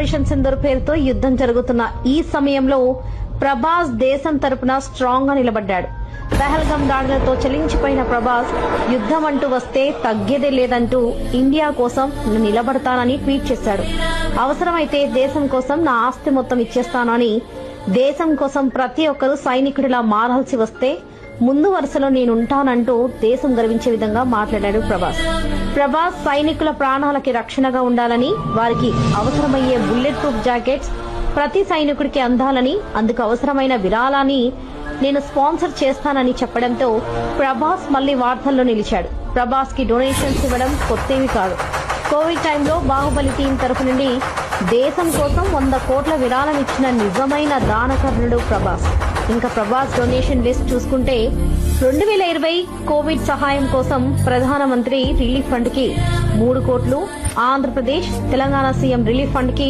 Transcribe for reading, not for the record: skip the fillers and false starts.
Operation Sindoor పేరుతో యుద్ధం జరుగుతున్న ఈ సమయంలో ప్రభాస్ దేశం తరపున స్ట్రాంగ్ గా నిలబడ్డాడు. పహల్గాం దాడులతో చలించిపోయిన ప్రభాస్ యుద్ధం అంటూ వస్తే తగ్గేదే లేదంటూ ఇండియా కోసం నిలబడతానని ట్వీట్ చేశాడు. అవసరమైతే దేశం కోసం నా ఆస్తి మొత్తం ఇచ్చేస్తానని, దేశం కోసం ప్రతి ఒక్కరూ సైనికుడిలా మారాల్సి వస్తే ముందు వరుసలో నేనుంటానంటూ దేశం గర్వించే విధంగా మాట్లాడాడు ప్రభాస్ సైనికుల ప్రాణాలకి రక్షణగా ఉండాలని, వారికి అవసరమయ్యే బుల్లెట్ ప్రూఫ్ జాకెట్స్ ప్రతి సైనికుడికి అందాలని, అందుకు అవసరమైన విరాళాన్ని నేను స్పాన్సర్ చేస్తానని చెప్పడంతో ప్రభాస్ మళ్లీ వార్తల్లో నిలిచాడు. ప్రభాస్ కి డొనేషన్స్ ఇవ్వడం కొత్తేమీ కాదు. కోవిడ్ టైంలో బాహుబలి టీం తరఫు నుండి దేశం కోసం 100 కోట్ల విరాళం ఇచ్చిన నిజమైన దానకర్ణుడు ప్రభాస్. ఇంకా ప్రభాస్ డొనేషన్ లిస్ట్ చూసుకుంటే 2020 కోవిడ్ సహాయం కోసం ప్రధానమంత్రి రిలీఫ్ ఫండ్ కి 3 కోట్లు, Andhra Pradesh, Telangana CM relief fund కి